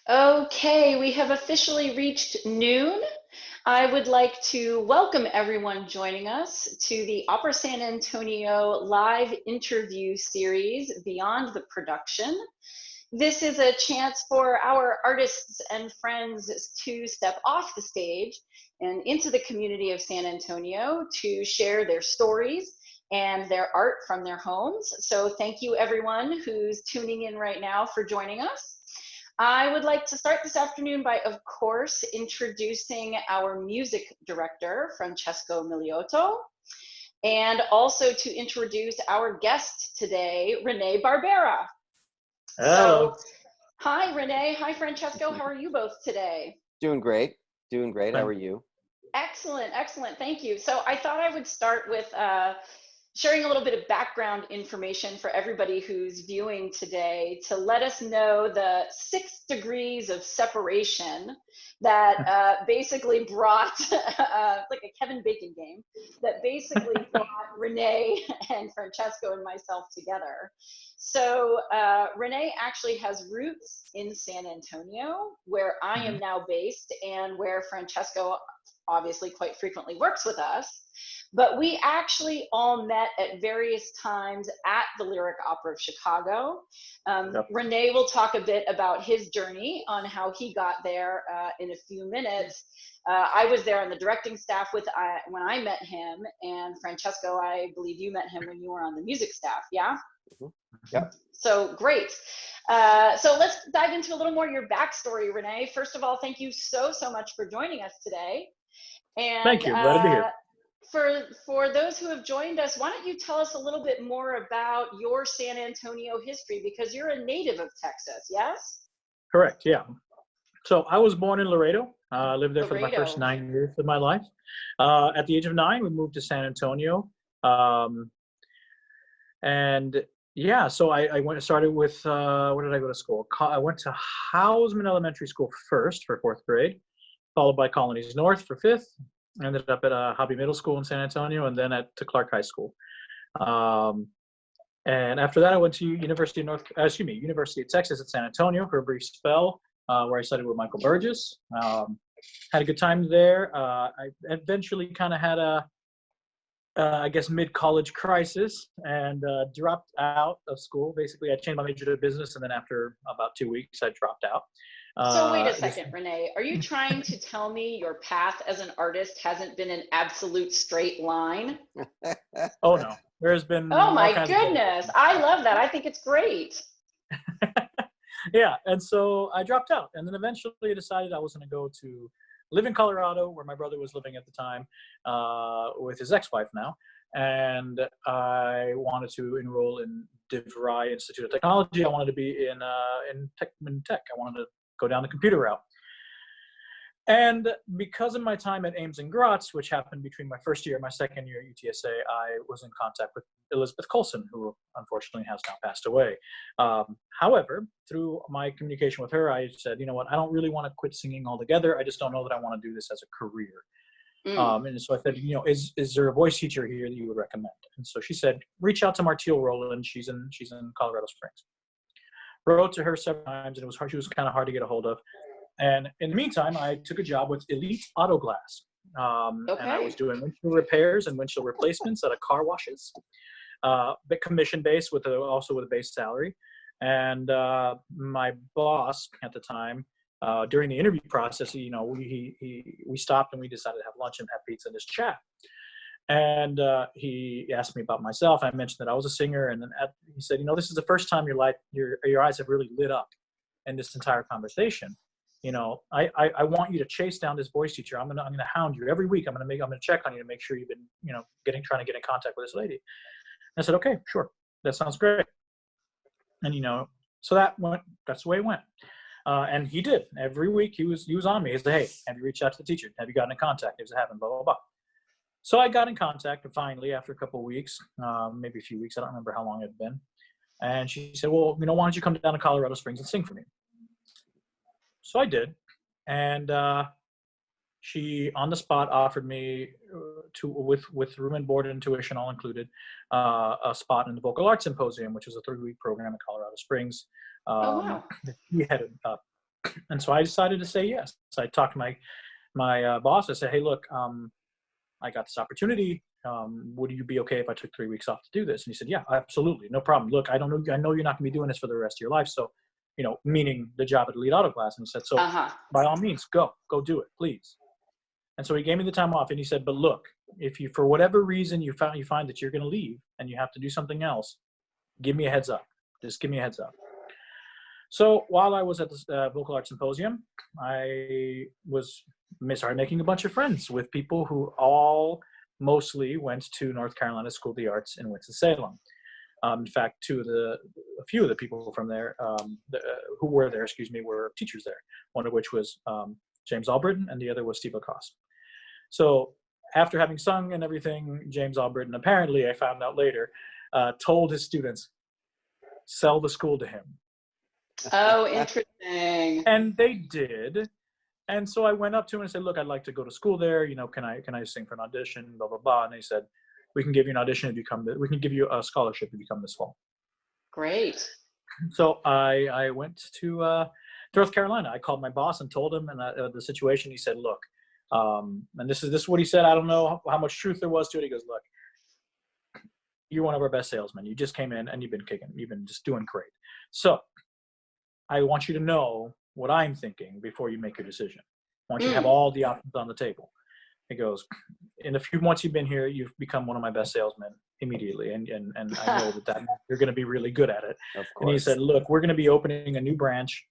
Okay, we have officially reached noon. I would like to welcome everyone joining us to the Opera San Antonio live interview series, Beyond the Production. This is a chance for our artists and friends to step off the stage and into the community of San Antonio to share their stories and their art from their homes. So thank you everyone who's tuning in right now for joining us. I would like to start this afternoon by, of course, introducing our music director, Francesco Milioto, and also to introduce our guest today, René Barbera. Hello. So, hi, René. Hi, Francesco. How are you both today? Doing great. Doing great. How are you? Excellent. Excellent. Thank you. So I thought I would start with sharing a little bit of background information for everybody who's viewing today to let us know the 6 degrees of separation that basically brought, like a Kevin Bacon game, that basically brought René and Francesco and myself together. So René actually has roots in San Antonio, where I am now based, and where Francesco obviously quite frequently works with us. But we actually all met at various times at the Lyric Opera of Chicago. René will talk a bit about his journey on how he got there in a few minutes. I was there on the directing staff when I met him, and Francesco, I believe you met him when you were on the music staff, yeah? Yep. So great. So let's dive into a little more of your backstory, René. First of all, thank you so much for joining us today. And thank you. Glad to be here. For those who have joined us, why don't you tell us a little bit more about your San Antonio history, because you're a native of Texas, yes? Correct, yeah. So I was born in Laredo. I lived there for my first 9 years of my life. At the age of 9, we moved to San Antonio. And yeah, so I started with, where did I go to school? I went to Hausman Elementary School first for 4th grade, followed by Colonies North for 5th. Ended up at Hobby Middle School in San Antonio, and then to Clark High School. And after that, I went to University of Texas at San Antonio for a brief spell, where I studied with Michael Burgess. Had a good time there. I eventually kind of had I guess, mid-college crisis and dropped out of school. Basically, I changed my major to business, and then after about 2 weeks, I dropped out. So wait a second, René. Are you trying to tell me your path as an artist hasn't been an absolute straight line? Oh, no. There's been oh my goodness. I love that. I think it's great. Yeah, and so I dropped out, and then eventually decided I was going to go to live in Colorado, where my brother was living at the time, with his ex-wife now, and I wanted to enroll in DeVry Institute of Technology. I wanted to be in tech. I wanted to go down the computer route. And because of my time at Ames and Gratz, which happened between my first year and my second year at UTSA, I was in contact with Elizabeth Colson, who unfortunately has now passed away. However, through my communication with her, I said, you know what, I don't really want to quit singing altogether. I just don't know that I want to do this as a career. And so I said, you know, is there a voice teacher here that you would recommend? And so she said, reach out to Martille Rowland. She's in Colorado Springs. Wrote to her several times, and she was kind of hard to get a hold of. And in the meantime, I took a job with Elite Auto Glass. And I was doing windshield repairs and windshield replacements at a car washes. Bit commission-based also with a base salary. And my boss at the time, during the interview process, you know, we stopped and we decided to have lunch and have pizza and just chat. And he asked me about myself. I mentioned that I was a singer, and then he said, you know, this is the first time your eyes have really lit up in this entire conversation. You know, I want you to chase down this voice teacher. I'm gonna hound you every week. I'm gonna check on you to make sure you've been, you know, trying to get in contact with this lady. And I said, okay, sure, that sounds great. And you know, so that's the way it went. And he did. Every week he was on me. He said, hey, have you reached out to the teacher? Have you gotten in contact? Is it happening? Blah blah blah. So I got in contact finally after a couple of weeks, maybe a few weeks. I don't remember how long it had been. And she said, well, you know, why don't you come down to Colorado Springs and sing for me? So I did. And she, on the spot, offered me, with room and board and tuition all included, a spot in the Vocal Arts Symposium, which was a 3-week program in Colorado Springs. Oh, wow. He headed up. And so I decided to say yes. So I talked to my boss. I said, hey, look, I got this opportunity. Would you be okay if I took 3 weeks off to do this? And he said, yeah, absolutely. No problem. Look, I know you're not going to be doing this for the rest of your life. So, meaning the job at Elite Auto Class. And he said, so by all means, go do it, please. And so he gave me the time off and he said, but look, if you, for whatever reason, you find that you're going to leave and you have to do something else, give me a heads up. Just give me a heads up. So while I was at the Vocal Arts Symposium, I started making a bunch of friends with people who all mostly went to North Carolina School of the Arts in Winston-Salem. In fact, a few of the people from there who were there, were teachers there. One of which was James Albritton, and the other was Steve Lacoste. So after having sung and everything, James Albritton apparently, I found out later, told his students, sell the school to him. Oh, interesting. And they did. And so I went up to him and said, look, I'd like to go to school there. Can I sing for an audition, blah, blah, blah. And they said, we can give you an audition if you come, we can give you a scholarship if you come this fall. Great. So I went to North Carolina. I called my boss and told him the situation. He said, look, and this is what he said. I don't know how much truth there was to it. He goes, look, you're one of our best salesmen. You just came in and you've been just doing great. So I want you to know what I'm thinking before you make your decision. I want you to have all the options on the table. He goes, in the few months you've been here, you've become one of my best salesmen immediately. And I know that you're going to be really good at it. Of course. And he said, look, we're going to be opening a new branch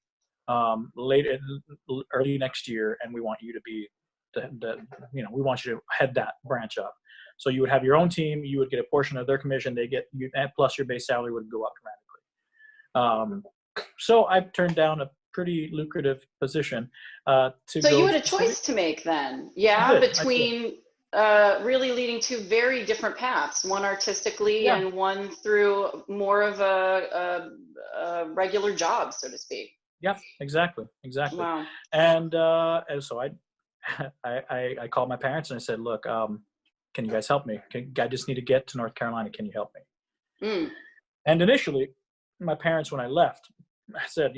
early next year. And we want you to be we want you to head that branch up. So you would have your own team. You would get a portion of their commission. They get you, and plus your base salary would go up dramatically. So I turned down a pretty lucrative position So you had a choice to make then, between really leading two very different paths, one artistically and one through more of a regular job, so to speak. Yeah, exactly. Wow. And so I called my parents and I said, look, can you guys help me? I just need to get to North Carolina. Can you help me? And initially, my parents, when I left, I said,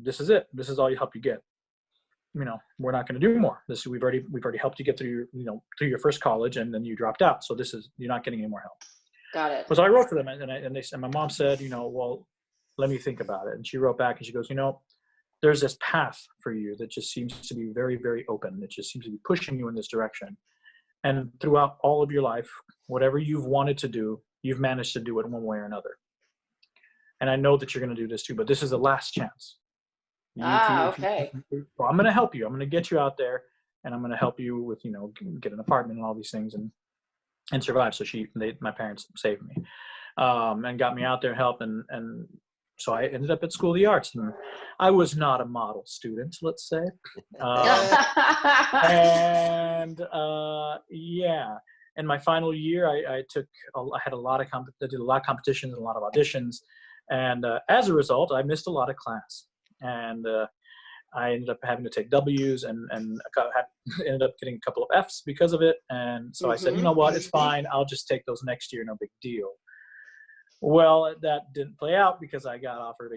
this is it. This is all you help you get. We're not going to do more. We've already helped you get through your first college, and then you dropped out. So you're not getting any more help. Got it. So I wrote to them, and my mom said, well, let me think about it. And she wrote back and she goes, there's this path for you that just seems to be very, very open. It just seems to be pushing you in this direction. And throughout all of your life, whatever you've wanted to do, you've managed to do it one way or another. And I know that you're going to do this too, but this is the last chance. Okay. Well, I'm going to help you. I'm going to get you out there, and I'm going to help you with, get an apartment and all these things and survive. So my parents saved me, and got me out there and helped. And so I ended up at School of the Arts, and I was not a model student, let's say. In my final year, I did a lot of competitions and a lot of auditions. And as a result, I missed a lot of class. And I ended up having to take W's and ended up getting a couple of F's because of it. And so I said, you know what, it's fine. I'll just take those next year, no big deal. Well, that didn't play out because I got offered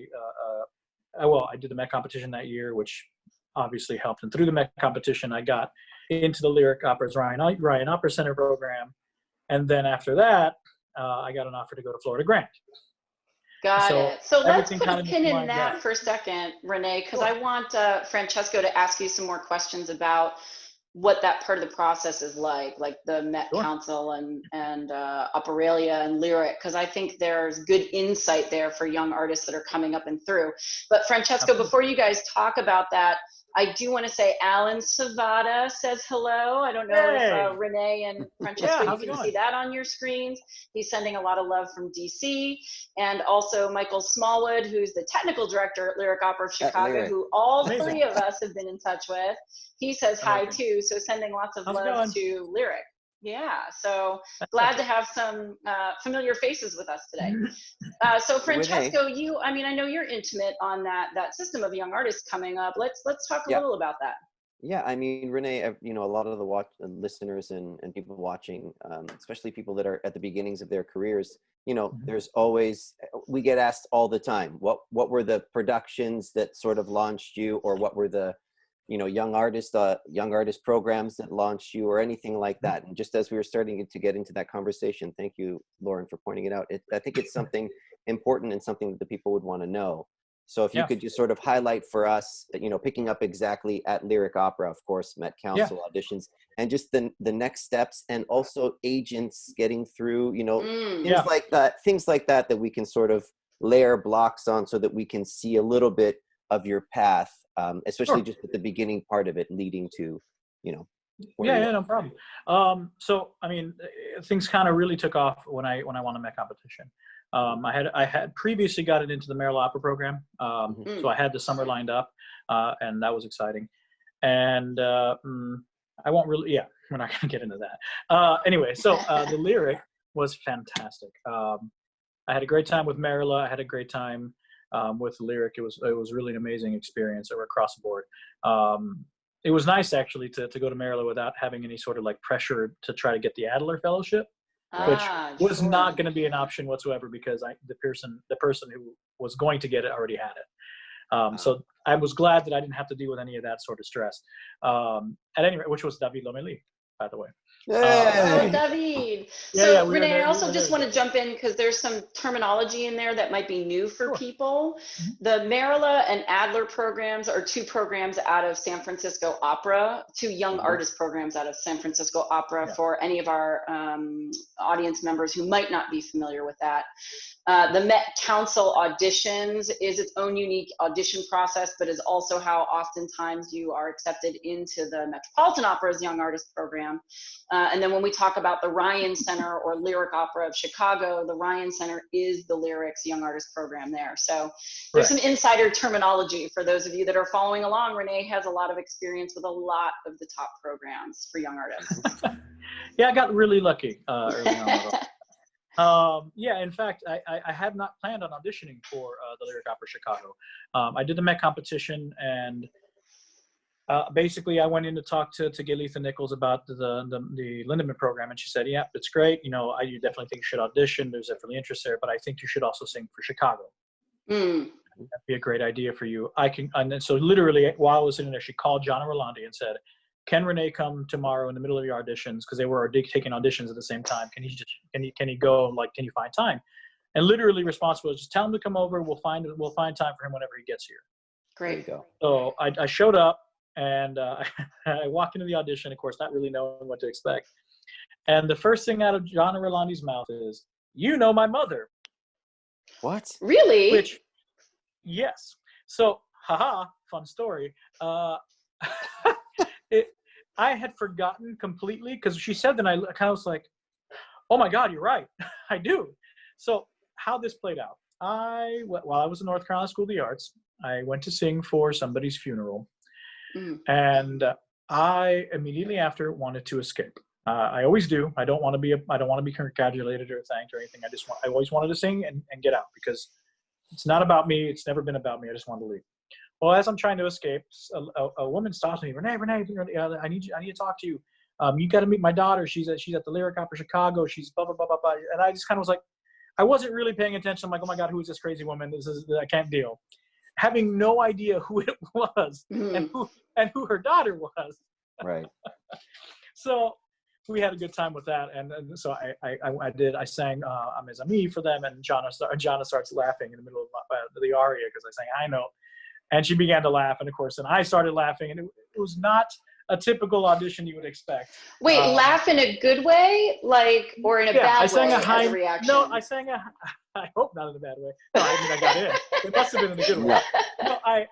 I did the Met competition that year, which obviously helped. And through the Met competition, I got into the Lyric Opera's Ryan Opera Center program. And then after that, I got an offer to go to Florida Grant. Got it. So let's put a pin in that for a second, René, because I want Francesco to ask you some more questions about what that part of the process is like the Met Council and Operalia and Lyric, because I think there's good insight there for young artists that are coming up and through. But Francesco, before you guys talk about that, I do want to say Alan Savada says hello. I don't know if René and Francesco, you can see that on your screens. He's sending a lot of love from DC. And also Michael Smallwood, who's the technical director at Lyric Opera of Chicago, who all three of us have been in touch with. He says hi too, so sending lots of love to Lyric. Yeah, so glad to have some familiar faces with us today. So Francesco, I know you're intimate on that system of young artists coming up. Let's talk a little about that. Yeah, I mean, Renee, a lot of the listeners and people watching, especially people that are at the beginnings of their careers, Mhm. there's always, we get asked all the time, what were the productions that sort of launched you, or what were the, young artist programs that launched you, or anything like that. And just as we were starting to get into that conversation, thank you, Loren, for pointing it out. I think it's something important and something that the people would want to know. So if you Yeah. could just sort of highlight for us, picking up exactly at Lyric Opera, of course, Met Yeah. Council auditions, and just the next steps, and also agents getting through, Yeah. things like that we can sort of layer blocks on, so that we can see a little bit of your path, especially Sure. just at the beginning part of it, leading to, where Yeah, you yeah, are. no problem. So I mean, things kind of really took off when I won a Met competition. I had previously gotten into the Maryland Opera program, Mhm. so I had the summer lined up, and that was exciting. And I won't really, yeah, we're not going to get into that. Anyway, so the Lyric was fantastic. I had a great time with Marilla. I had a great time with Lyric. It was really an amazing experience across the board. It was nice actually to go to Marilla without having any sort of like pressure to try to get the Adler Fellowship, Right. which was Sure. not going to be an option whatsoever, because the person who was going to get it already had it. So I was glad that I didn't have to deal with any of that sort of stress. At any rate, which was David Lomelí, by the way. Oh, David. Yeah, So, we were Renee, I there. also just want to jump in because there's some terminology in there that might be new for Sure. people. Mhm. The Marilla and Adler programs are two programs out of San Francisco Opera, two young Mhm. artist programs out of San Francisco Opera, Yeah. for any of our audience members who might not be familiar with that. The Met Council auditions is its own unique audition process, but is also how oftentimes you are accepted into the Metropolitan Opera's Young Artist Program. And then when we talk about the Ryan Center or Lyric Opera of Chicago, the Ryan Center is the Lyrics Young Artist Program there. So there's some insider terminology for those of you that are following along. Renee has a lot of experience with a lot of the top programs for young artists. Yeah, I got really lucky early on. Yeah, in fact, I had not planned on auditioning for the Lyric Opera Chicago. I did the Met competition, and basically I went in to talk to Galitha Nichols about the Lindemann program, and she said, yeah, it's great. You definitely think you should audition. There's definitely interest there, but I think you should also sing for Chicago. Mm. That'd be a great idea for you. And then, so literally while I was sitting there, she called John Rolandi and said, can Renee come tomorrow in the middle of your auditions? Because they were taking auditions at the same time. Can he go? Like, can you find time? And literally response was, just tell him to come over. We'll find time for him whenever he gets here. Great. There you go. So I showed up, and I walked into the audition, of course, not really knowing what to expect. And the first thing out of John Rolandi's mouth is, my mother. What? Really? Which, yes. So, fun story. I had forgotten completely, because she said that, I kind of was like, oh my God, you're right. I do. So how this played out, while I was in North Carolina School of the Arts, I went to sing for somebody's funeral. Mm. And I immediately after wanted to escape. I always do. I don't want to be congratulated or thanked or anything. I always wanted to sing and get out, because it's not about me. It's never been about me. I just wanted to leave. Well, as I'm trying to escape, a woman stops me. Renee, I need to talk to you. You got to meet my daughter. She's at the Lyric Opera Chicago. She's blah, blah, blah, blah, blah. And I just kind of was like, I wasn't really paying attention. I'm like, oh my God, who is this crazy woman? I can't deal. Having no idea who it was and who her daughter was. Right. So we had a good time with that. And so I sang Mes Amis for them, and Jana starts laughing in the middle of the aria, because I sang high note. And she began to laugh, and of course, then I started laughing, and it was not a typical audition you would expect. Wait, laugh in a good way, or in a bad way as a reaction? No, I hope not in a bad way. No, I mean, I got in. It must have been in a good way. No, I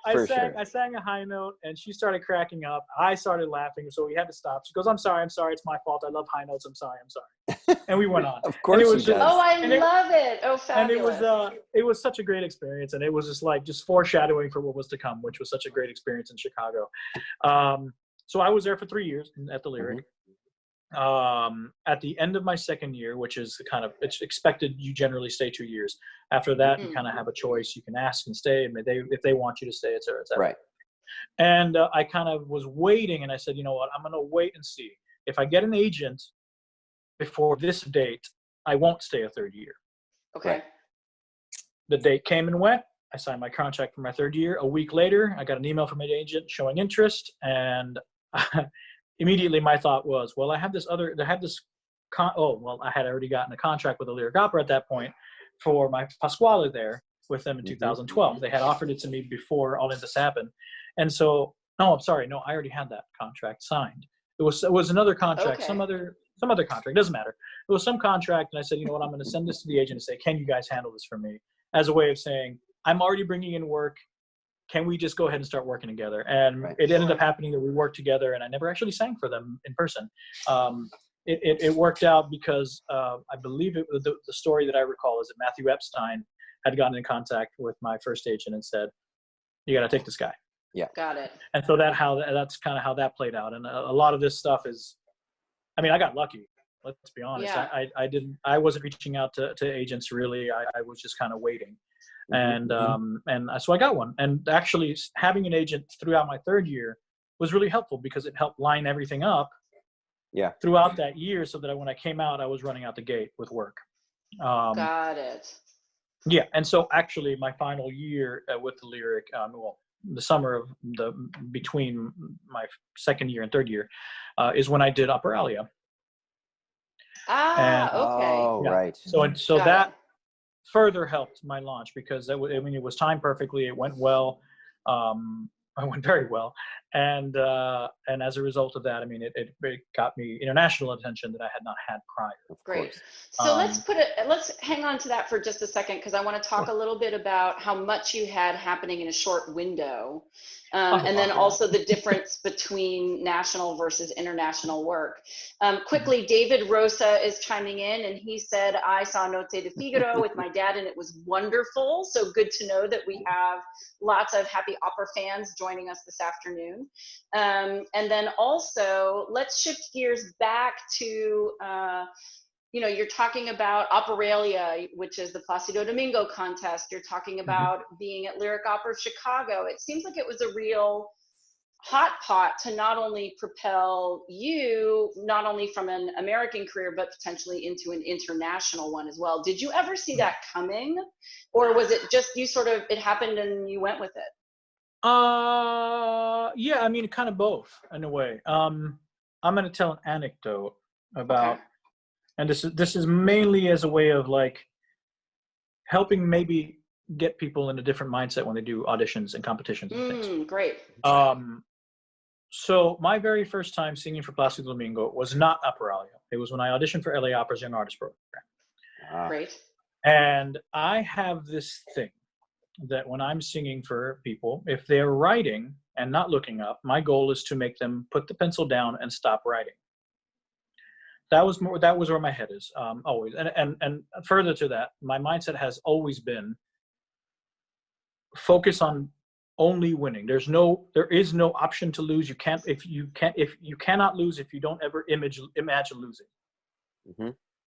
sang a high note, and she started cracking up. I started laughing, so we had to stop. She goes, I'm sorry, it's my fault. I love high notes. I'm sorry. And we went on. Of course she does. Oh, I love it. Oh, fabulous. And it was such a great experience, and it was just foreshadowing for what was to come, which was such a great experience in Chicago. So I was there for 3 years at the Lyric. Mm-hmm. At the end of my second year, which is it's expected you generally stay 2 years. After that, you kind of have a choice. You can ask and stay, and if they want you to stay, et cetera, et cetera. Right. And I kind of was waiting, and I said, you know what, I'm going to wait and see. If I get an agent before this date, I won't stay a third year. Okay. Right. The date came and went. I signed my contract for my third year. A week later, I got an email from an agent showing interest, and immediately my thought was, well, I had already gotten a contract with the Lyric Opera at that point for my Pasquale there with them in 2012. They had offered it to me before all of this happened. And so, no, I'm sorry. No, I already had that contract signed. It was another contract, Okay. some other contract, doesn't matter. It was some contract, and I said, you know what, I'm going to send this to the agent and say, can you guys handle this for me? As a way of saying, I'm already bringing in work. Can we just go ahead and start working together? And it ended up happening that we worked together, and I never actually sang for them in person. It worked out because I believe the story that I recall is that Matthew Epstein had gotten in contact with my first agent and said, you got to take this guy. Yeah. Got it. And so that's kind of how that played out. And a lot of this stuff is, I mean, I got lucky. Let's be honest. Yeah. I wasn't reaching out to agents really. I was just kind of waiting. And so I got one. And actually having an agent throughout my third year was really helpful because it helped line everything up throughout that year so that when I came out, I was running out the gate with work. Got it. Yeah. And so actually my final year with the Lyric, the summer of between my second year and third year is when I did Operalia. Okay. Oh, right. So that further helped my launch because it was timed perfectly. It went well. It went very well. And as a result of that, I mean, it got me international attention that I had not had prior. Great. So let's hang on to that for just a second, because I want to talk a little bit about how much you had happening in a short window. And then also the difference between national versus international work. Quickly, David Rosa is chiming in, and he said, I saw Notte di Figaro with my dad, and it was wonderful. So good to know that we have lots of happy opera fans joining us this afternoon. And then also, let's shift gears back to, you're talking about Operalia, which is the Placido Domingo contest. You're talking about being at Lyric Opera of Chicago. It seems like it was a real hot pot to not only propel you, not only from an American career, but potentially into an international one as well. Did you ever see that coming? Or was it just it happened and you went with it? Yeah, I mean, kind of both in a way. I'm going to tell an anecdote about, and this is mainly as a way of like helping maybe get people in a different mindset when they do auditions and competitions and things. Great. So my very first time singing for Placido Domingo was not Operalia. It was when I auditioned for LA Opera's Young Artist Program. Great. And I have this thing that when I'm singing for people, if they're writing and not looking up, my goal is to make them put the pencil down and stop writing. That was where my head is, always. And further to that, my mindset has always been focus on only winning. There is no option to lose. You cannot lose if you don't ever imagine losing. Mm-hmm.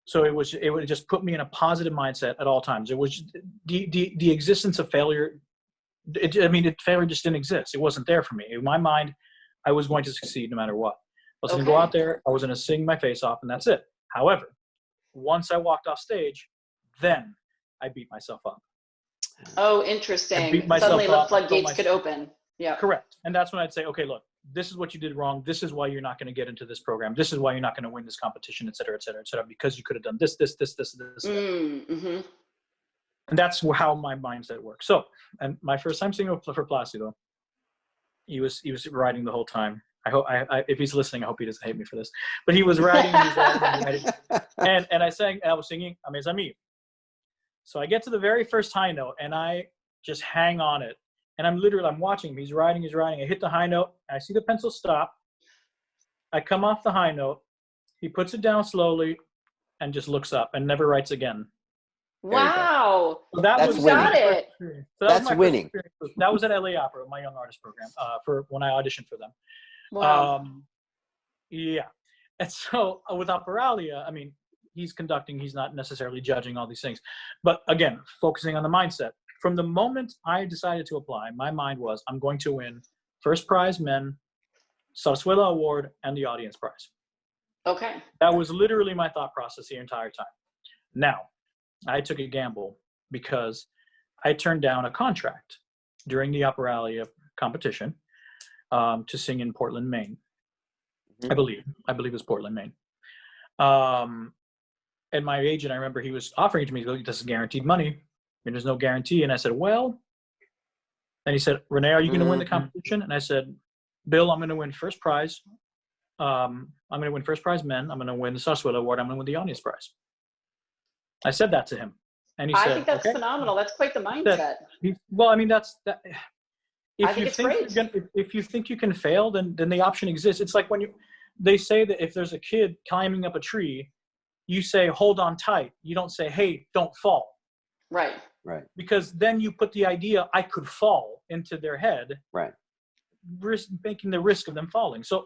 So it would just put me in a positive mindset at all times. It was the existence of failure. Failure just didn't exist. It wasn't there for me. In my mind, I was going to succeed no matter what. I was going to go out there. I was going to sing my face off, and that's it. However, once I walked off stage, then I beat myself up. Oh, interesting. Suddenly the floodgates could open. Yeah. Correct. And that's when I'd say, okay, look, this is what you did wrong. This is why you're not going to get into this program. This is why you're not going to win this competition, et cetera, et cetera, et cetera, because you could have done this. Mm-hmm. And that's how my mindset works. So, and my first time singing for Placido, he was writing the whole time. I hope if he's listening, I hope he doesn't hate me for this. But he was writing, and I sang, and I was singing "A Mes Amis." So I get to the very first high note, and I just hang on it. And I'm watching him. He's writing. I hit the high note. I see the pencil stop. I come off the high note. He puts it down slowly, and just looks up and never writes again. Wow. So that's winning. So that's winning. That was at LA Opera, my Young Artist Program, for when I auditioned for them. Wow. Yeah. And so with Operalia, I mean, he's conducting, he's not necessarily judging all these things. But again, focusing on the mindset. From the moment I decided to apply, my mind was, I'm going to win first prize men, Sarsuela Award, and the audience prize. Okay. That was literally my thought process the entire time. Now, I took a gamble because I turned down a contract during the Operalia competition to sing in Portland, Maine. I believe it was Portland, Maine. And my agent, I remember he was offering it to me. This is guaranteed money. And there's no guarantee. And I said, well, and he said, René, are you going to win the competition? And I said, Bill, I'm going to win first prize. I'm going to win first prize men. I'm going to win the Sarsuela Award. I'm going to win the audience prize. I said that to him. And he said, I think that's phenomenal. That's quite the mindset. Well, I mean, that's that. I think it's great. If you think you can fail, then the option exists. It's like when they say that if there's a kid climbing up a tree, you say, hold on tight. You don't say, hey, don't fall. Right. Because then you put the idea, I could fall, into their head. Right. Making the risk of them falling. So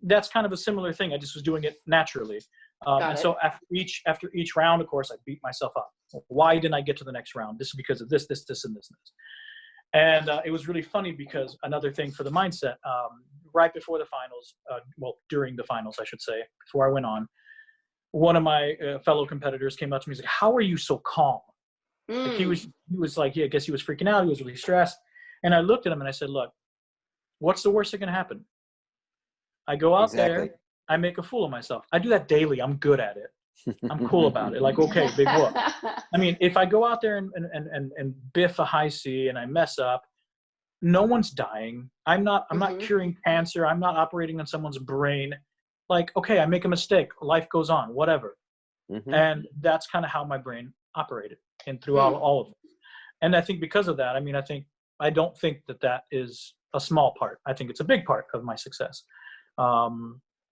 that's kind of a similar thing. I just was doing it naturally. And so after each round, of course, I beat myself up. Why didn't I get to the next round? This is because of this, and this. And it was really funny because another thing for the mindset, right before the finals, during the finals, I should say, before I went on, one of my fellow competitors came up to me and said, how are you so calm? Like he was like, I guess he was freaking out. He was really stressed. And I looked at him and I said, look, what's the worst that can happen? I go out there, I make a fool of myself. I do that daily. I'm good at it. I'm cool about it. Like, okay, big whoop. I mean, if I go out there and biff a high C and I mess up, no one's dying. I'm not curing cancer. I'm not operating on someone's brain. Like, okay, I make a mistake. Life goes on, whatever. And that's kind of how my brain operated and throughout all of it. And I think because of that, I mean, I don't think that is a small part. I think it's a big part of my success.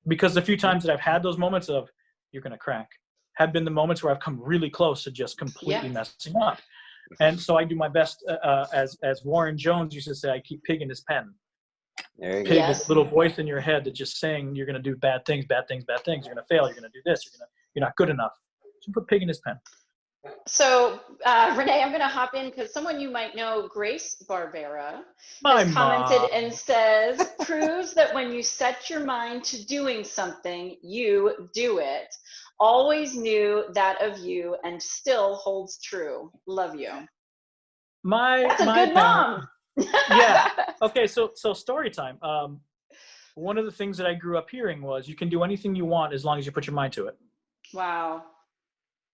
Because the few times that I've had those moments of, you're going to crack, have been the moments where I've come really close to just completely messing up. And so I do my best, as Warren Jones used to say, I keep pig in his pen. There you Pig go. is a little voice in your head that just saying you're going to do bad things. You're going to fail. You're going to do this. You're not good enough. So put pig in his pen. So, René, I'm going to hop in because someone you might know, Grace Barbera, has commented and says, proves that when you set your mind to doing something, you do it. Always knew that of you and still holds true. Love you. That's a good mom. Yeah. Okay. So story time. One of the things that I grew up hearing was you can do anything you want as long as you put your mind to it. Wow.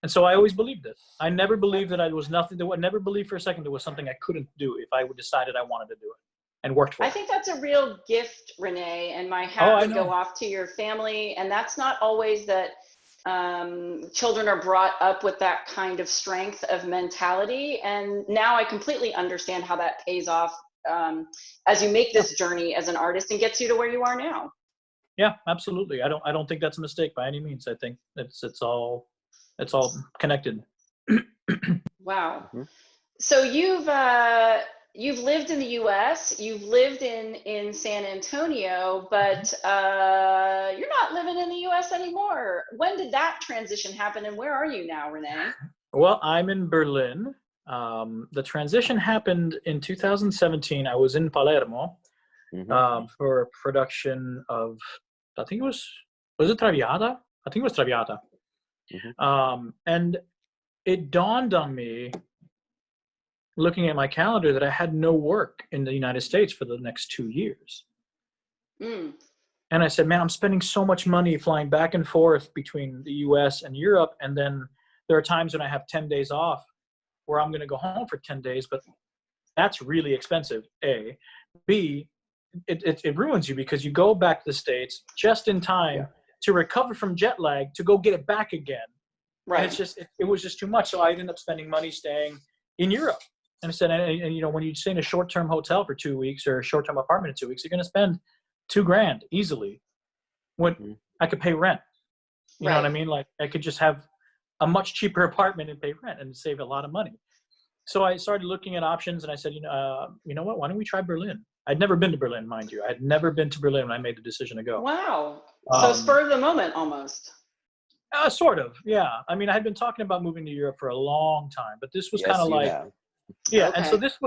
And so I always believed it. I never believed that I was nothing. I never believed for a second there was something I couldn't do if I decided I wanted to do it and worked for it. I think that's a real gift, René, and my hat would go off to your family. And that's not always that children are brought up with that kind of strength of mentality. And now I completely understand how that pays off as you make this journey as an artist and gets you to where you are now. Yeah, absolutely. I don't think that's a mistake by any means. I think it's all connected. Wow. So you've lived in the U.S., you've lived in San Antonio, but you're not living in the U.S. anymore. When did that transition happen, and where are you now, René? Well, I'm in Berlin. The transition happened in 2017. I was in Palermo for a production of, I think it was it Traviata? I think it was Traviata. And it dawned on me, looking at my calendar, that I had no work in the United States for the next 2 years. And I said, man, I'm spending so much money flying back and forth between the US and Europe. And then there are times when I have 10 days off where I'm going to go home for 10 days, but that's really expensive, A. B, it ruins you because you go back to the States just in time to recover from jet lag to go get it back again. Right. And it was just too much. So I ended up spending money staying in Europe. And I said, and you know, when you stay in a short-term hotel for 2 weeks or a short-term apartment in 2 weeks, you're going to spend $2,000 easily when I could pay rent. You know what I mean? Like I could just have a much cheaper apartment and pay rent and save a lot of money. So I started looking at options and I said, you know what, why don't we try Berlin? I'd never been to Berlin, mind you. I had never been to Berlin when I made the decision to go. Wow. So spur of the moment almost. Sort of, yeah. I mean, I had been talking about moving to Europe for a long time, but this was kind of like, and so this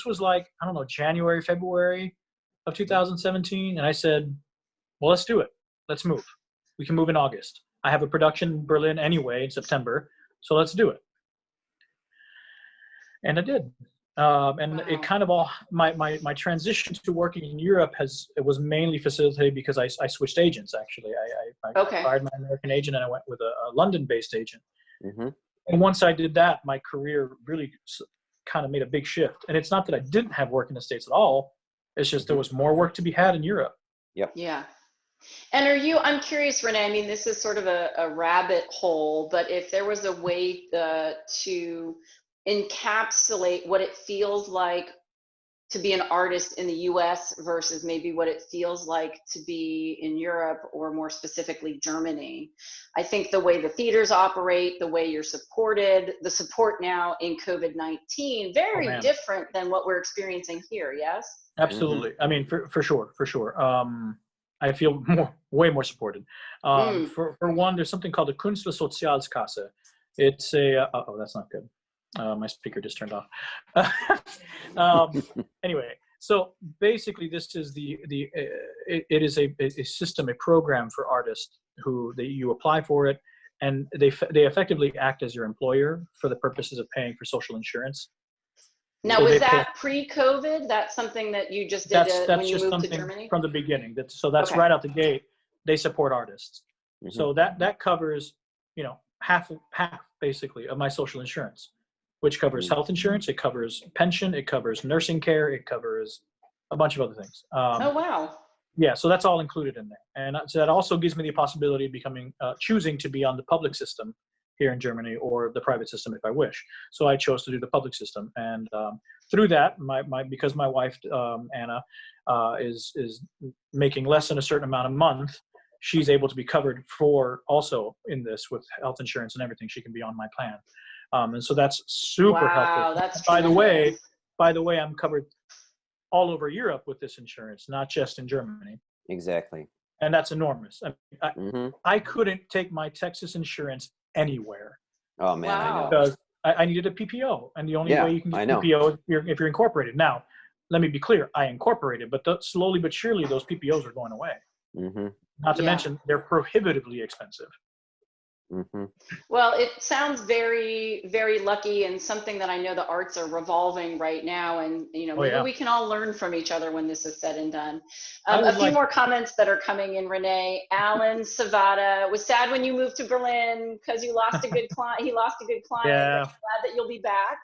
was like, I don't know, January, February. of 2017. And I said, well, let's do it. Let's move. We can move in August. I have a production in Berlin anyway in September. So let's do it. And I did. And Wow. it kind of all, my transition to working in Europe it was mainly facilitated because I switched agents, actually. I fired my American agent and I went with a London-based agent. Mm-hmm. And once I did that, my career really kind of made a big shift. And it's not that I didn't have work in the States at all. It's just there was more work to be had in Europe. Yep. Yeah. And I'm curious, René, I mean, this is sort of a rabbit hole, but if there was a way to encapsulate what it feels like to be an artist in the US versus maybe what it feels like to be in Europe, or more specifically Germany. I think the way the theaters operate, the way you're supported, the support now in COVID-19, very different than what we're experiencing here, yes? Absolutely. I mean, for sure. I feel way more supported. For one, there's something called the Künstlersozialkasse. It's oh, that's not good. My speaker just turned off. Anyway, so basically, this is it is a system, a program for artists you apply for it, and they effectively act as your employer for the purposes of paying for social insurance. Now, So was that pre-COVID? That's something that you just did when you moved to Germany? From the beginning. That's right out the gate. They support artists. Mm-hmm. So that covers, half basically of my social insurance, which covers health insurance. It covers pension. It covers nursing care. It covers a bunch of other things. Oh, wow. Yeah, so that's all included in there. And so that also gives me the possibility of choosing to be on the public system here in Germany, or the private system if I wish. So I chose to do the public system, and through that, because my wife Anna is making less than a certain amount a month, she's able to be covered for also in this with health insurance and everything. She can be on my plan, and so that's super helpful. That's by the way, I'm covered all over Europe with this insurance, not just in Germany. Exactly. And that's enormous. I couldn't take my Texas insurance anywhere. Oh man, wow. I know. Because I needed a PPO, and the only way you can get PPO if you're incorporated. Now, let me be clear: I incorporated, but slowly but surely those PPOs are going away. Mm-hmm. Not to mention they're prohibitively expensive. Mm-hmm. Well, it sounds very, very lucky, and something that I know the arts are revolving right now, and maybe we can all learn from each other when this is said and done. A few more comments that are coming in, René. Alan Savada was sad when you moved to Berlin because you lost a good client. He lost a good client. Yeah. But glad that you'll be back.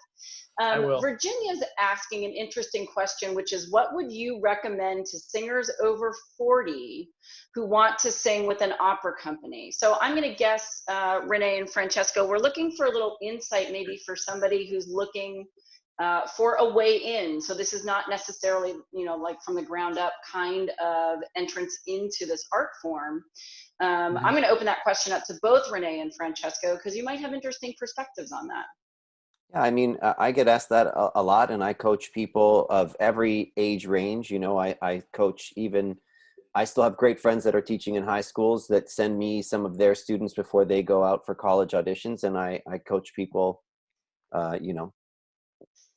I will. Virginia's asking an interesting question, which is, what would you recommend to singers over 40 who want to sing with an opera company? So I'm going to guess, René and Francesco, we're looking for a little insight maybe for somebody who's looking for a way in. So this is not necessarily, like from the ground up kind of entrance into this art form. I'm going to open that question up to both René and Francesco, because you might have interesting perspectives on that. Yeah, I mean, I get asked that a lot, and I coach people of every age range. I coach I still have great friends that are teaching in high schools that send me some of their students before they go out for college auditions, and I coach people,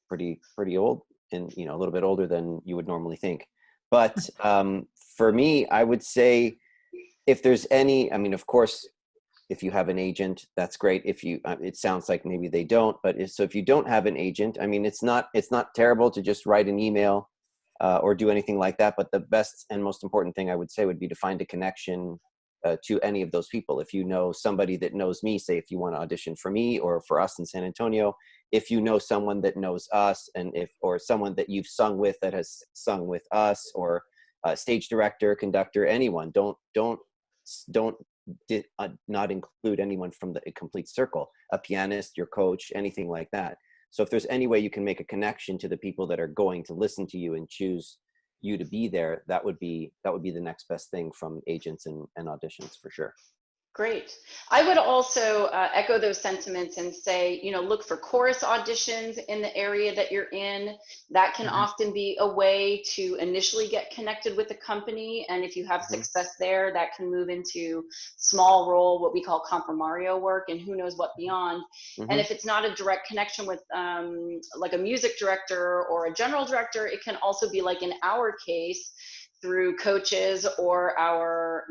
pretty old, and a little bit older than you would normally think. But for me, I would say, if there's any, I mean, of course, if you have an agent, that's great. If you, it sounds like maybe they don't, but if you don't have an agent, I mean, it's not terrible to just write an email or do anything like that. But the best and most important thing I would say would be to find a connection to any of those people. If you know somebody that knows me, say if you want to audition for me or for us in San Antonio, if you know someone that knows us, or someone that you've sung with that has sung with us, or stage director, conductor, anyone, don't not include anyone from the complete circle, a pianist, your coach, anything like that. So if there's any way you can make a connection to the people that are going to listen to you and choose you to be there, that would be the next best thing from agents and auditions, for sure. Great. I would also echo those sentiments and say, look for chorus auditions in the area that you're in. That can often be a way to initially get connected with the company. And if you have success there, that can move into small role, what we call compromario work, and who knows what beyond. And if it's not a direct connection with like a music director or a general director, it can also be like in our case, through coaches or our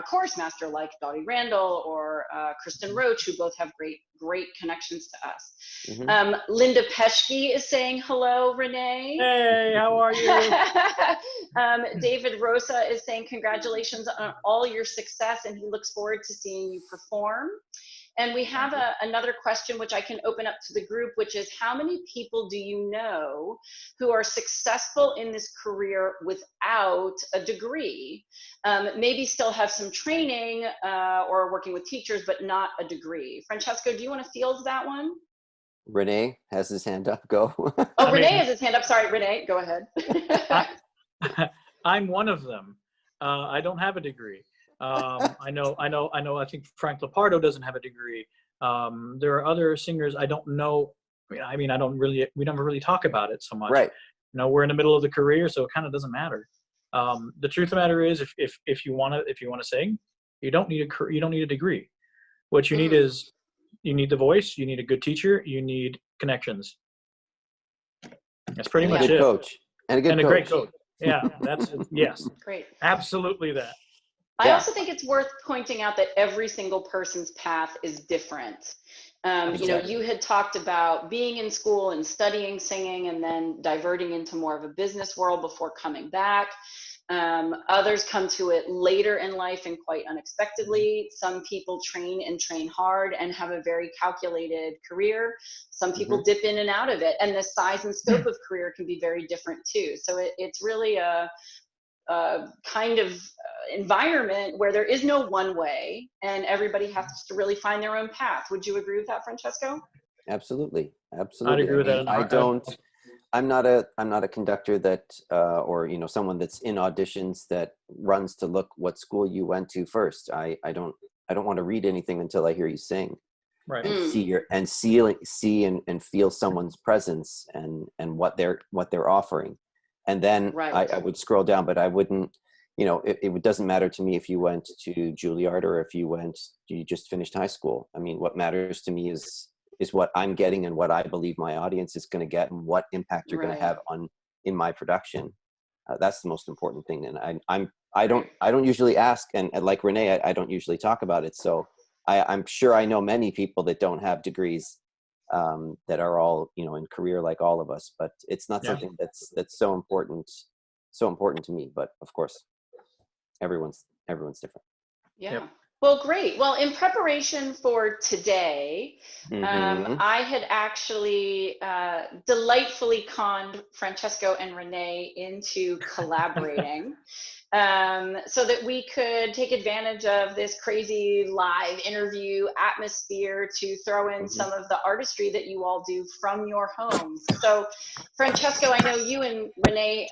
chorus master like Dottie Randall or Kristen Roach, who both have great connections to us. Linda Peschke is saying hello, Renee. Hey, how are you? David Rosa is saying congratulations on all your success, and he looks forward to seeing you perform. And we have another question, which I can open up to the group, which is how many people do you know who are successful in this career without a degree? Maybe still have some training or working with teachers, but not a degree. Francesco, do you want to field that one? René has his hand up. Go. René has his hand up. Sorry, René, go ahead. I'm one of them. I don't have a degree. I think Frank Lepardo doesn't have a degree. There are other singers I don't know. We never really talk about it so much. Right. We're in the middle of the career, so it kind of doesn't matter. The truth of the matter is, if you want to sing, you don't need a degree. What you need is, you need the voice, you need a good teacher, you need connections. That's pretty much it. Coach. And a great coach. Yeah, yes. Great. Absolutely that. I also think it's worth pointing out that every single person's path is different. Exactly. You had talked about being in school and studying singing and then diverting into more of a business world before coming back. Others come to it later in life and quite unexpectedly. Some people train hard and have a very calculated career. Some people dip in and out of it, and the size and scope of career can be very different too. So it's really a kind of environment where there is no one way and everybody has to really find their own path. Would you agree with that, Francesco? Absolutely. I'd agree with that. I'm not a conductor that or someone that's in auditions that runs to look what school you went to first. I don't want to read anything until I hear you sing. Right. And see and feel someone's presence and what they're offering. And then I would scroll down, but I wouldn't, it doesn't matter to me if you went to Juilliard or if you just finished high school. I mean, what matters to me is what I'm getting and what I believe my audience is going to get and what impact you're going to have in my production. That's the most important thing. And I don't usually ask, and like René, I don't usually talk about it. So I'm sure I know many people that don't have degrees. That are all in career like all of us, but it's not something that's so important to me. But of course, everyone's different. Yeah. Well, great. Well, in preparation for today, I had actually delightfully conned Francesco and René into collaborating. So that we could take advantage of this crazy live interview atmosphere to throw in some of the artistry that you all do from your homes. So Francesco, I know you and René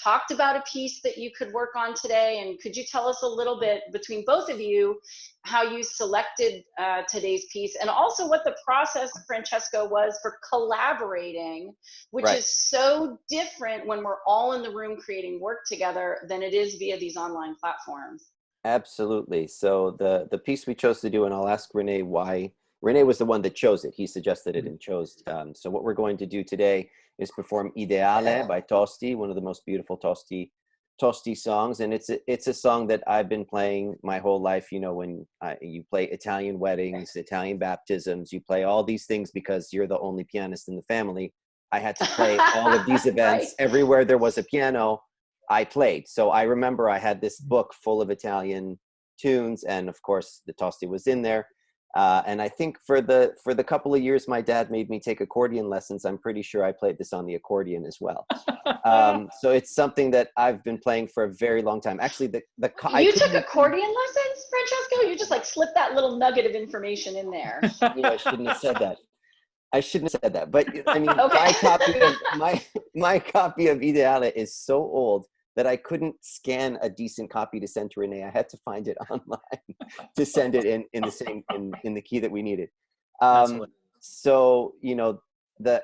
talked about a piece that you could work on today, and could you tell us a little bit between both of you how you selected today's piece, and also what the process, Francesco, was for collaborating, which is so different when we're all in the room creating work together than it is via these online platforms. Absolutely. So the piece we chose to do, and I'll ask René why. René was the one that chose it. He suggested it and chose. So what we're going to do today is perform Ideale by Tosti, one of the most beautiful Tosti songs, and it's a song that I've been playing my whole life. When you play Italian weddings, Italian baptisms, you play all these things because you're the only pianist in the family. I had to play all of these events. Everywhere there was a piano, I played. So I remember I had this book full of Italian tunes, and of course the Tosti was in there. And I think for the couple of years my dad made me take accordion lessons, I'm pretty sure I played this on the accordion as well. So it's something that I've been playing for a very long time. Actually, you took accordion lessons, Francesco? You just like slipped that little nugget of information in there. I shouldn't have said that. But I mean, my copy of Ideale is so old that I couldn't scan a decent copy to send to René. I had to find it online to send it in the same, in the key that we needed. So, you know,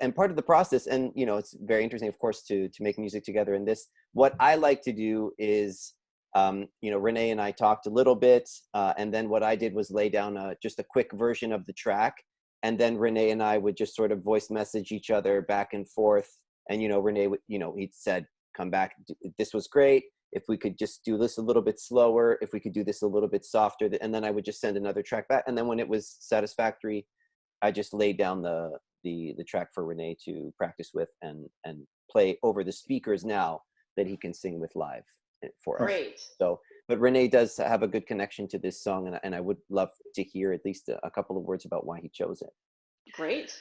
and part of the process, and, you know, it's very interesting, of course, to make music together in this. What I like to do is, you know, René and I talked a little bit, and then what I did was lay down just a quick version of the track. And then René and I would just sort of voice message each other back and forth. And, you know, René would, you know, he said, come back, this was great. If we could just do this a little bit slower, if we could do this a little bit softer, and then I would just send another track back. And then when it was satisfactory, I just laid down the track for René to practice with and play over the speakers now that he can sing with live for us. Great. So, but René does have a good connection to this song, and I would love to hear at least a couple of words about why he chose it. Great.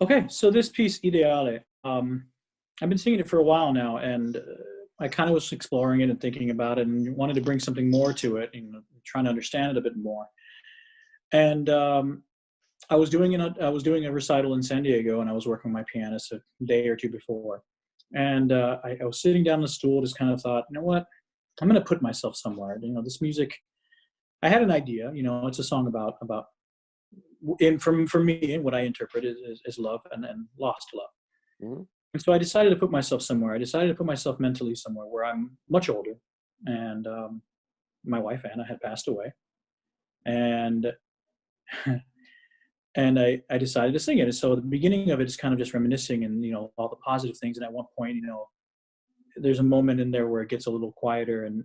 Okay, so this piece, Ideale, I've been singing it for a while now, and I kind of was exploring it and thinking about it and wanted to bring something more to it, you know, trying to understand it a bit more. And I was doing a recital in San Diego, and I was working with my pianist a day or two before. And I was sitting down on the stool, just kind of thought, you know what, I'm going to put myself somewhere. You know, this music, I had an idea, you know, it's a song about for me, what I interpret is love and lost love. Mm-hmm. And so I decided to put myself somewhere. I decided to put myself mentally somewhere where I'm much older, and my wife Anna had passed away, and and I decided to sing it. And so the beginning of it is kind of just reminiscing and, you know, all the positive things. And at one point, you know, there's a moment in there where it gets a little quieter and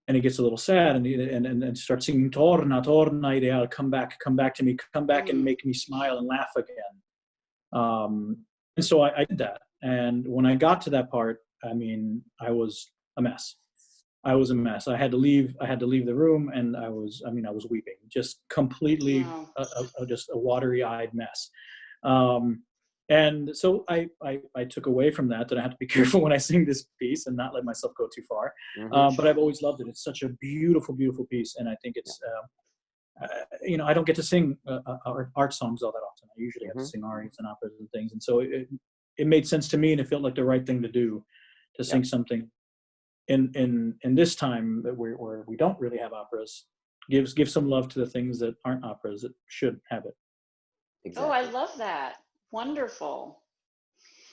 it gets a little sad, and starts singing "Torna, torna ideale," come back to me, come back and make me smile and laugh again. And so I did that. And when I got to that part, I mean, I was a mess. I had to leave the room, and I was weeping, just completely, just a watery-eyed mess. And so I took away from that I have to be careful when I sing this piece and not let myself go too far. But I've always loved it. It's such a beautiful, beautiful piece, and I think it's, you know, I don't get to sing art songs all that often. I usually have to sing arias and operas and things, and so it made sense to me, and it felt like the right thing to do, to sing something in this time that where we don't really have operas. Give some love to the things that aren't operas that should have it. Exactly. Oh, I love that. Wonderful.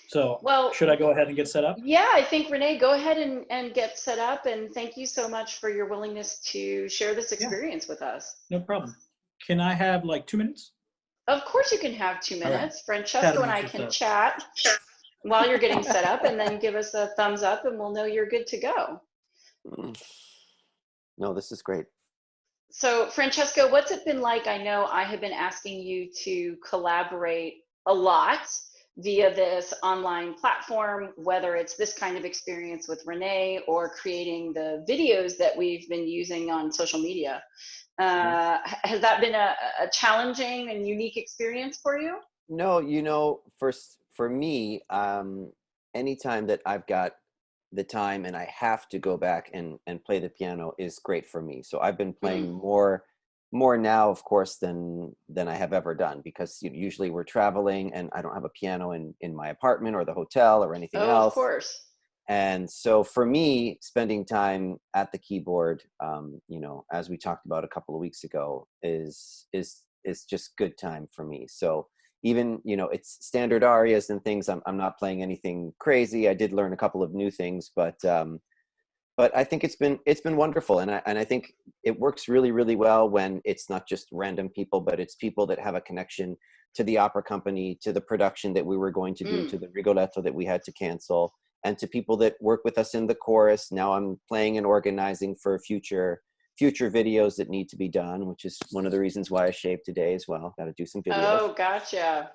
So, well, should I go ahead and get set up? Yeah, I think, René, go ahead and get set up. And thank you so much for your willingness to share this experience with us. No problem. Can I have like 2 minutes? Of course you can have 2 minutes. Right. Francesco and I can chat while you're getting set up, and then give us a thumbs up and we'll know you're good to go. No, this is great. So, Francesco, what's it been like? I know I have been asking you to collaborate a lot via this online platform, whether it's this kind of experience with René or creating the videos that we've been using on social media. Has that been a challenging and unique experience for you? No, you know, for me, anytime that I've got the time and I have to go back and play the piano is great for me. So I've been playing more now, of course, than I have ever done, because usually we're traveling and I don't have a piano in my apartment or the hotel or anything else. Of course. And so for me, spending time at the keyboard, you know, as we talked about a couple of weeks ago, is just good time for me. So even, you know, it's standard arias and things. I'm not playing anything crazy. I did learn a couple of new things, but I think it's been wonderful, and I think it works really, really well when it's not just random people, but it's people that have a connection to the opera company, to the production that we were going to do, to the Rigoletto that we had to cancel, and to people that work with us in the chorus. Now I'm playing and organizing for future videos that need to be done, which is one of the reasons why I shaved today as well. Got to do some videos. Oh, gotcha.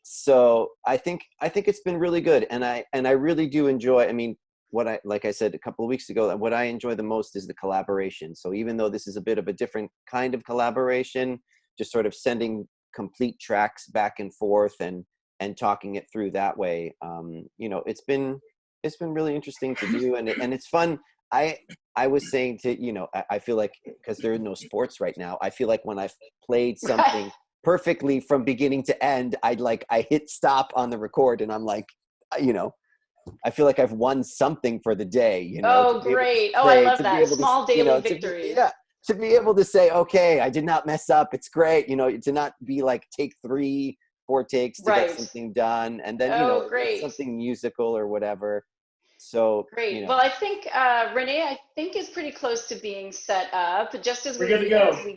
So I think it's been really good, and I really do enjoy. I mean, like I said a couple of weeks ago, what I enjoy the most is the collaboration. So even though this is a bit of a different kind of collaboration, just sort of sending complete tracks back and forth and talking it through that way, you know, it's been really interesting to do, and it's fun. I was saying to, you know, I feel like, because there are no sports right now, I feel like when I've played something perfectly from beginning to end, I hit stop on the record and I'm like, you know, I feel like I've won something for the day, you know. Oh, great. Oh, I love that. Small daily victories. To be able to say, okay, I did not mess up. It's great, you know, to not be like take 3, 4 takes to get something done, and then great. something musical or whatever. So great. you know. Well, I think René, I think is pretty close to being set up. Just as we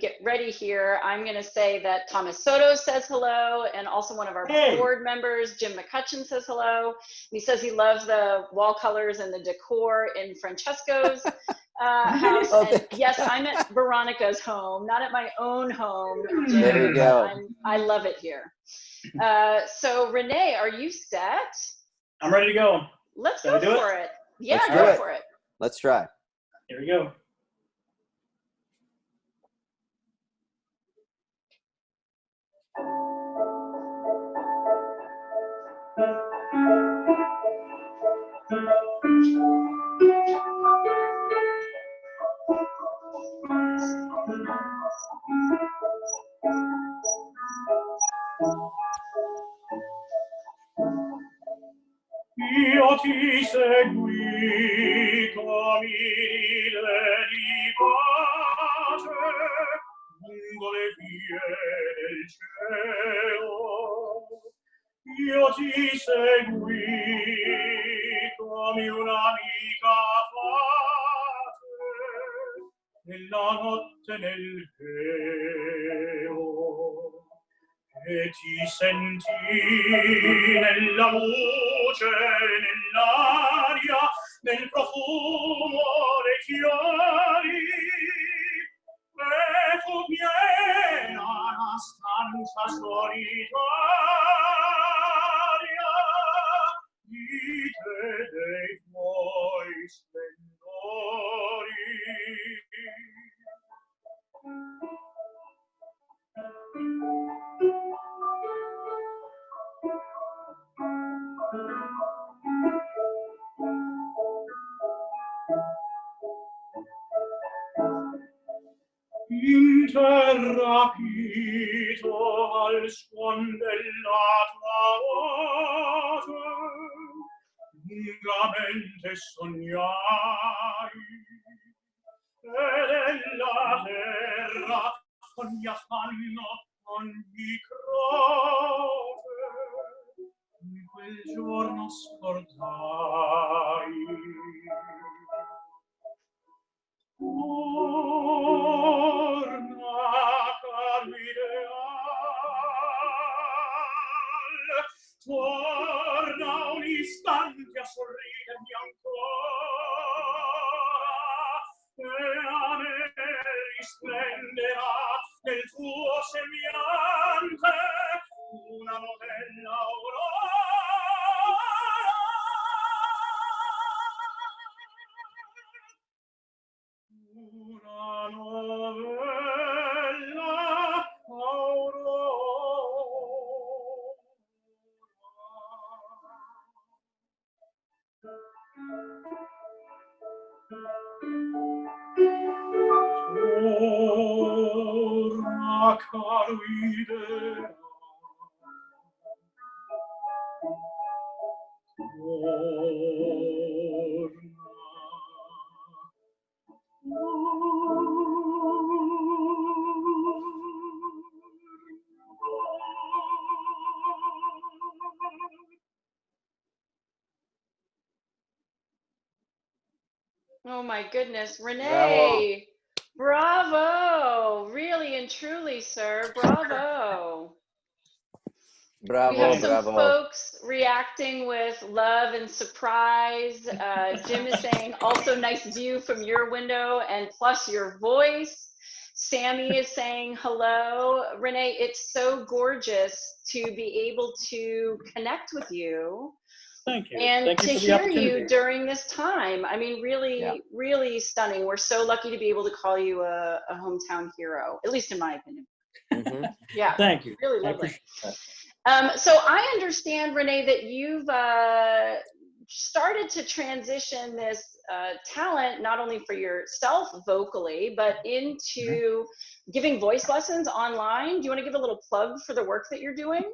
get ready here, I'm going to say that Thomas Soto says hello, and also one of our board members, Jim McCutcheon, says hello. He says he loves the wall colors and the decor in Francesco's house. And yes, I'm at Veronica's home, not at my own home. Jim, there you go. I love it here. So René, are you set? I'm ready to go. Let's go for it. Yeah, go for it. Let's try. Here we go. Io ti seguì con mille di pace lungo le vie del cielo. Io ti seguì come un'amica pace nella notte nel velo. E ti senti nella luce, nell'aria, nel profumo dei fiori. E tu piena la stanza solitaria di te dei tuoi splendori. In terra pito al suon della tua voce, lungamente sognai, e della terra ogni affanno, ogni croce, in quel giorno scordai. Torna, caro ideal, torna un istante a sorridermi ancora, e a me risplenderà nel tuo sembiante una novella aurora. Una novella aurora. Torna, caro idea. Oh my goodness, René, bravo, really and truly, sir, bravo. Bravo, we have some bravo. folks reacting with love and surprise. Jim is saying also nice view from your window and plus your voice. Sammy is saying hello. René, it's so gorgeous to be able to connect with you. Thank you. And Thank to you for the hear opportunity. you during this time. I mean, really, really stunning. We're so lucky to be able to call you a hometown hero, at least in my opinion. Mm-hmm. Yeah. Thank you. Really I lovely. appreciate that. So I understand, René, that you've started to transition this talent, not only for yourself vocally, but into giving voice lessons online. Do you want to give a little plug for the work that you're doing?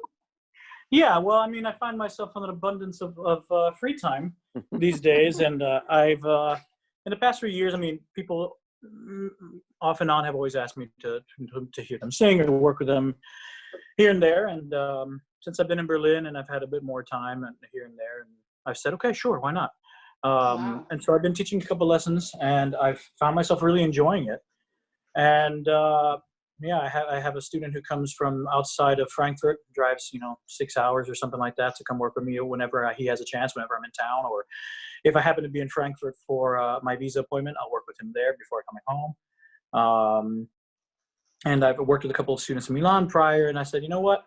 Yeah, well, I mean, I find myself in an abundance of free time. these days. And I've in the past few years, I mean, people off and on have always asked me to hear them sing or work with them here and there. And since I've been in Berlin and I've had a bit more time and here and there, and I've said, okay, sure, why not? Wow. And so I've been teaching a couple lessons, and I've found myself really enjoying it. And yeah, I have a student who comes from outside of Frankfurt, drives 6 hours or something like that to come work with me whenever he has a chance, whenever I'm in town, or if I happen to be in Frankfurt for my visa appointment, I'll work with him there before coming home. And I've worked with a couple of students in Milan prior, and I said, you know what?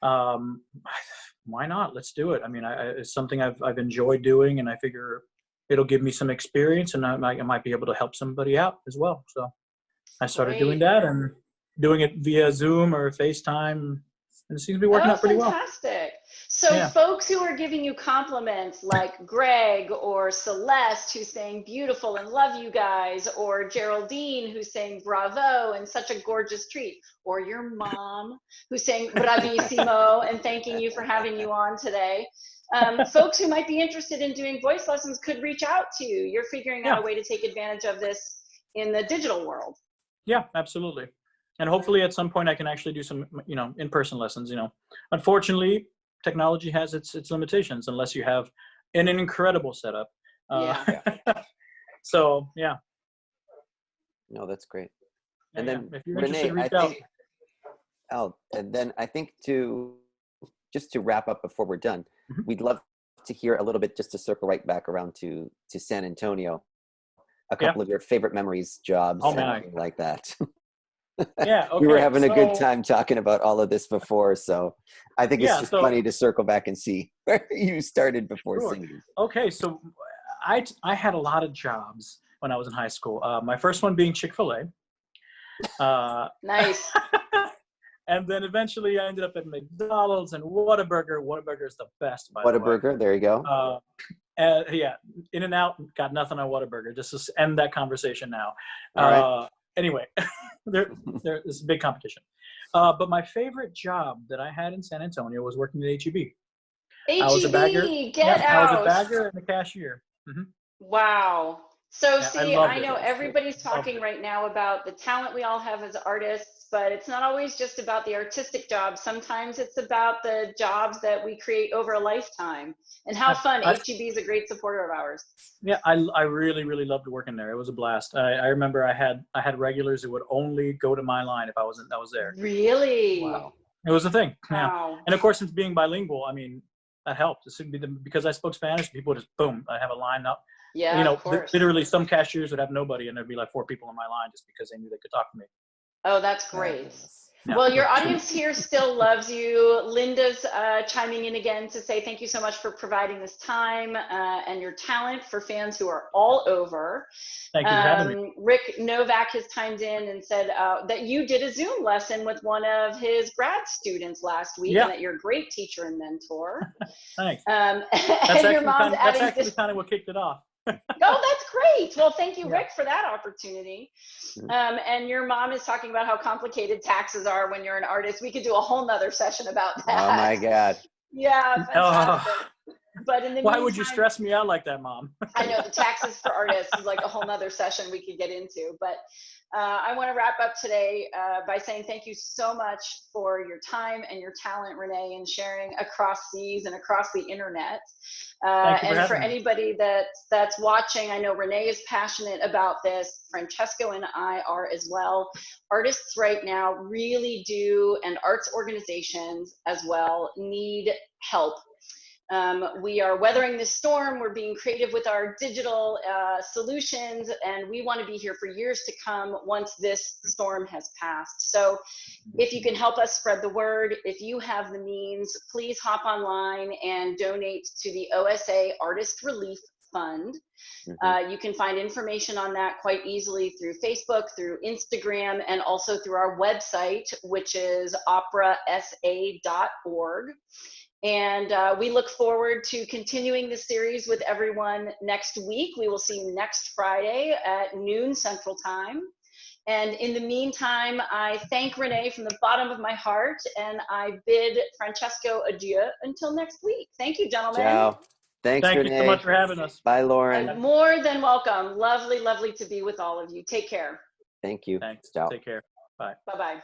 Why not? Let's do it. I mean, it's something I've enjoyed doing, and I figure it'll give me some experience, and I might be able to help somebody out as well. So I started doing that and doing it via Zoom or FaceTime, and it seems to be working out pretty well. Fantastic. So folks who are giving you compliments like Greg or Celeste, who's saying beautiful and love you guys, or Geraldine, who's saying bravo and such a gorgeous treat, or your mom who's saying bravissimo and thanking you for having you on today. Folks who might be interested in doing voice lessons could reach out to you. You're figuring out a way to take advantage of this in the digital world. Yeah, absolutely. And hopefully at some point I can actually do some, in-person lessons. Unfortunately, technology has its limitations unless you have an incredible setup. So yeah. No, that's great. And then if you're interested, reach out. And then I think just to wrap up before we're done, we'd love to hear a little bit, just to circle right back around to San Antonio, a couple of your favorite memories, jobs, anything like that. Yeah, okay. We were having a good time talking about all of this before, so I think it's just funny to circle back and see where you started before singing. Okay, so I had a lot of jobs when I was in high school. My first one being Chick-fil-A. Nice. And then eventually I ended up at McDonald's and Whataburger. Whataburger is the best, by the way. Whataburger, there you go. Yeah, In-N-Out, got nothing on Whataburger. Just to end that conversation now. All right. Anyway, there's a big competition. But my favorite job that I had in San Antonio was working at H-E-B. H-E-B, I was a bagger. I was a bagger and a cashier. Wow. So see, I know everybody's talking right now about the talent we all have as artists, but it's not always just about the artistic jobs. Sometimes it's about the jobs that we create over a lifetime. And how fun. H-E-B is a great supporter of ours. Yeah, I really, really loved working there. It was a blast. I remember I had regulars who would only go to my line if I was there. Really? Wow. It was a thing. Wow. Yeah. And of course, it's being bilingual. I mean, that helped. Because I spoke Spanish, people would just, boom, I have a line up. Yeah, of course. Literally some cashiers would have nobody, and there'd be like 4 people in my line just because they knew they could talk to me. Oh, that's great. Well, your audience here still loves you. Linda's chiming in again to say thank you so much for providing this time and your talent for fans who are all over. Thank you for having me. Rick Novak has chimed in and said that you did a Zoom lesson with one of his grad students last week, and that you're a great teacher and mentor. Thanks. That's actually kind of what kicked it off. Oh, that's great. Well, thank you, Rick, for that opportunity. And your mom is talking about how complicated taxes are when you're an artist. We could do a whole nother session about that. Oh my God. Yeah, fantastic. But in the Why would you stress me out like that, Mom? I know the taxes for artists is like a whole nother session we could get into. But I want to wrap up today by saying thank you so much for your time and your talent, René, and sharing across seas and across the internet. And for anybody that's watching, I know René is passionate about this. Francesco and I are as well. Artists right now really do, and arts organizations as well, need help. We are weathering this storm. We're being creative with our digital solutions, and we want to be here for years to come once this storm has passed. So if you can help us spread the word, if you have the means, please hop online and donate to the OSA Artist Relief Fund. You can find information on that quite easily through Facebook, through Instagram, and also through our website, which is operasa.org. And we look forward to continuing the series with everyone next week. We will see you next Friday at noon Central Time. And in the meantime, I thank René from the bottom of my heart, and I bid Francesco adieu until next week. Thank you, gentlemen. Ciao. Thanks, Thank Renee. you so much for having us. Bye, Loren. And more than welcome. Lovely, lovely to be with all of you. Take care. Thank you. Thanks. Ciao. Take care. Bye. Bye-bye.